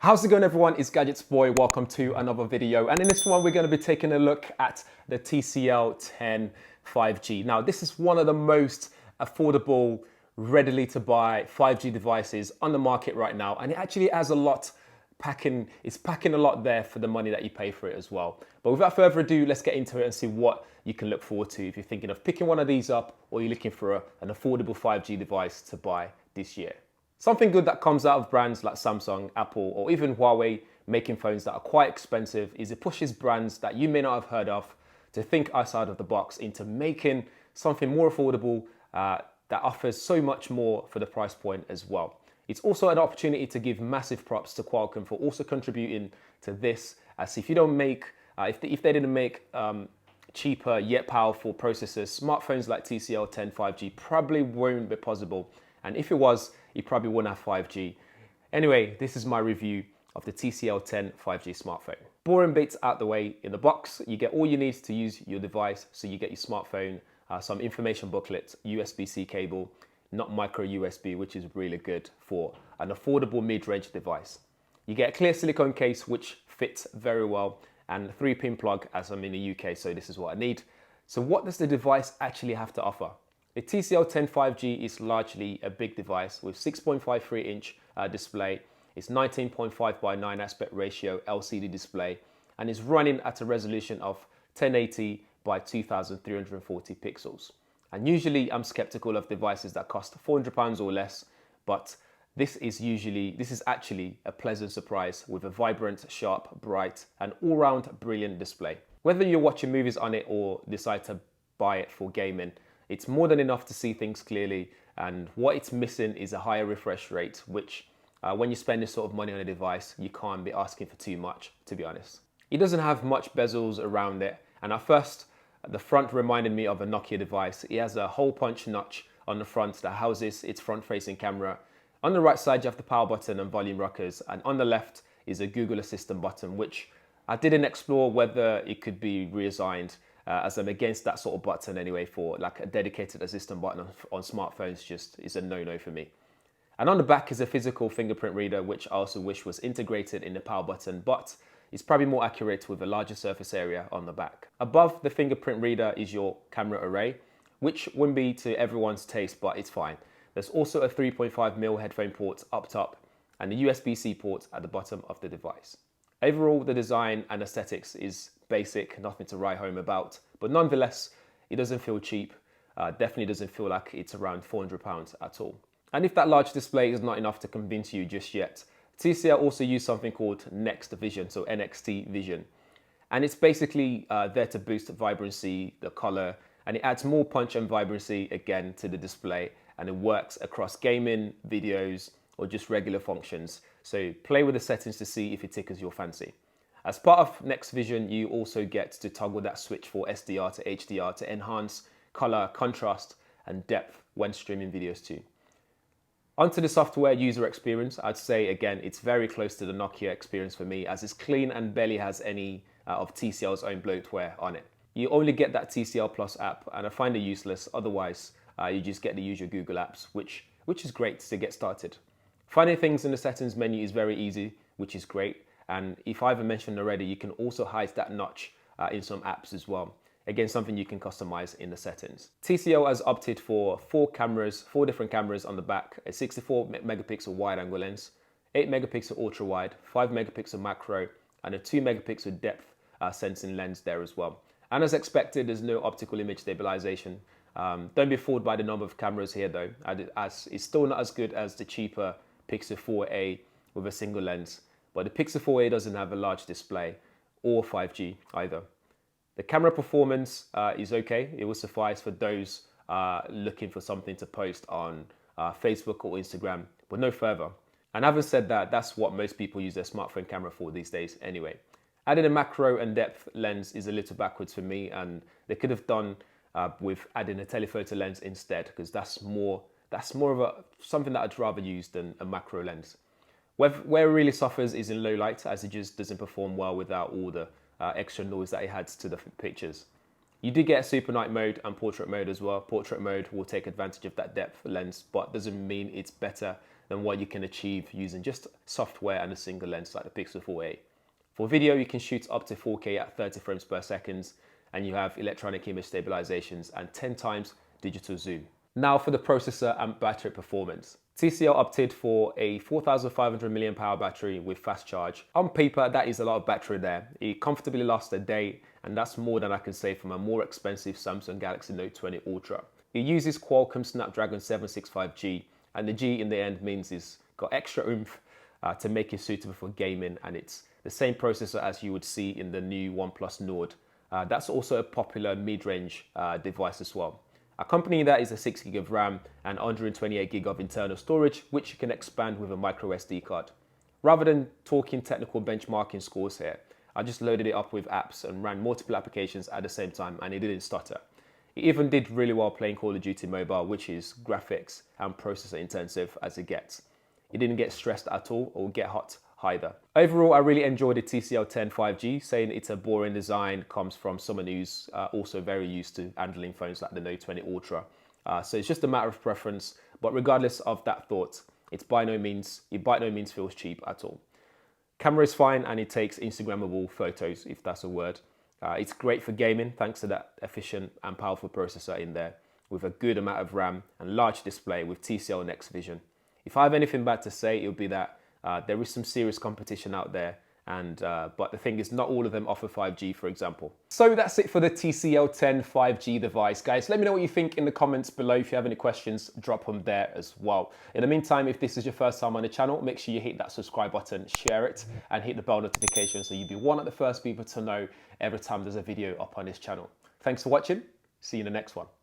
How's it going, everyone? It's GadgetsBoy. Welcome to another video. And in this one, we're going to be taking a look at the TCL 10 5G. Now, this is one of the most affordable, readily to buy 5G devices on the market right now. And it actually has a lot it's packing a lot there for the money that you pay for it as well. But without further ado, let's get into it and see what you can look forward to if you're thinking of picking one of these up or you're looking for an affordable 5G device to buy this year. Something good that comes out of brands like Samsung, Apple, or even Huawei making phones that are quite expensive is it pushes brands that you may not have heard of to think outside of the box into making something more affordable that offers so much more for the price point as well. It's also an opportunity to give massive props to Qualcomm for also contributing to this, as if you don't make, if they didn't make cheaper yet powerful processors, smartphones like TCL 10 5G probably won't be possible. And if it was, you probably wouldn't have 5G. Anyway, this is my review of the TCL 10 5G smartphone. Boring bits out the way. In the box, you get all you need to use your device. So you get your smartphone, some information booklet, USB-C cable, not micro USB, which is really good for an affordable mid-range device. You get a clear silicone case, which fits very well, and a 3-pin plug, as I'm in the UK, so this is what I need. So what does the device actually have to offer? The TCL 10 5G is largely a big device with 6.53-inch display. It's 19.5 by 9 aspect ratio LCD display, and is running at a resolution of 1080 by 2340 pixels. And usually I'm skeptical of devices that cost £400 or less, but this is actually a pleasant surprise with a vibrant, sharp, bright, and all-round brilliant display. Whether you're watching movies on it or decide to buy it for gaming, it's more than enough to see things clearly, and what it's missing is a higher refresh rate, which when you spend this sort of money on a device, you can't be asking for too much, to be honest. It doesn't have much bezels around it, and at first, the front reminded me of a Nokia device. It has a hole punch notch on the front that houses its front-facing camera. On the right side, you have the power button and volume rockers, and on the left is a Google Assistant button, which I didn't explore whether it could be reassigned, as I'm against that sort of button anyway. For like a dedicated assistant button on smartphones just is a no-no for me. And on the back is a physical fingerprint reader, which I also wish was integrated in the power button, but it's probably more accurate with a larger surface area on the back. Above the fingerprint reader is your camera array, which wouldn't be to everyone's taste, but it's fine. There's also a 3.5mm headphone port up top and a USB-C port at the bottom of the device. Overall, the design and aesthetics is basic, nothing to write home about, but nonetheless, it doesn't feel cheap. Definitely doesn't feel like it's around £400 at all. And if that large display is not enough to convince you just yet, TCL also use something called Next Vision, so NXT Vision. And it's basically there to boost vibrancy, the color, and it adds more punch and vibrancy again to the display, and it works across gaming, videos, or just regular functions. So play with the settings to see if it tickles your fancy. As part of Next Vision, you also get to toggle that switch for SDR to HDR to enhance color, contrast, and depth when streaming videos too. Onto the software user experience, I'd say again, it's very close to the Nokia experience for me, as it's clean and barely has any of TCL's own bloatware on it. You only get that TCL Plus app, and I find it useless. Otherwise, you just get the usual Google apps, which is great to get started. Finding things in the settings menu is very easy, which is great. And if I haven't mentioned already, you can also hide that notch in some apps as well. Again, something you can customize in the settings. TCL has opted for four different cameras on the back, a 64 megapixel wide angle lens, 8 megapixel ultra wide, 5 megapixel macro, and a 2 megapixel depth sensing lens there as well. And as expected, there's no optical image stabilization. Don't be fooled by the number of cameras here though, as it's still not as good as the cheaper Pixel 4a with a single lens, but the Pixel 4a doesn't have a large display or 5G either. The camera performance is okay. It will suffice for those looking for something to post on Facebook or Instagram, but no further. And having said that, that's what most people use their smartphone camera for these days anyway. Adding a macro and depth lens is a little backwards for me, and they could have done with adding a telephoto lens instead, because that's more of something that I'd rather use than a macro lens. Where it really suffers is in low light, as it just doesn't perform well without all the extra noise that it adds to the pictures. You do get a super night mode and portrait mode as well. Portrait mode will take advantage of that depth lens, but doesn't mean it's better than what you can achieve using just software and a single lens like the Pixel 4a. For video, you can shoot up to 4K at 30 frames per second, and you have electronic image stabilizations and 10 times digital zoom. Now for the processor and battery performance. TCL opted for a 4,500 mAh battery with fast charge. On paper, that is a lot of battery there. It comfortably lasts a day, and that's more than I can say from a more expensive Samsung Galaxy Note 20 Ultra. It uses Qualcomm Snapdragon 765G, and the G in the end means it's got extra oomph to make it suitable for gaming, and it's the same processor as you would see in the new OnePlus Nord. That's also a popular mid-range device as well. Accompanying that is a 6 gig of RAM and 128 gig of internal storage, which you can expand with a micro SD card. Rather than talking technical benchmarking scores here, I just loaded it up with apps and ran multiple applications at the same time, and it didn't stutter. It even did really well playing Call of Duty Mobile, which is graphics and processor intensive as it gets. It didn't get stressed at all or get hot either. Overall, I really enjoyed the TCL 10 5G. Saying it's a boring design comes from someone who's also very used to handling phones like the Note 20 Ultra. So it's just a matter of preference, but regardless of that thought, it by no means feels cheap at all. Camera is fine, and it takes Instagrammable photos, if that's a word. It's great for gaming thanks to that efficient and powerful processor in there, with a good amount of RAM and large display with TCL Next Vision. If I have anything bad to say, it would be that there is some serious competition out there, but the thing is, not all of them offer 5G, for example. So that's it for the TCL 10 5G device, guys. Let me know what you think in the comments below. If you have any questions, drop them there as well. In the meantime, if this is your first time on the channel, make sure you hit that subscribe button, share it, and hit the bell notification so you'll be one of the first people to know every time there's a video up on this channel. Thanks for watching. See you in the next one.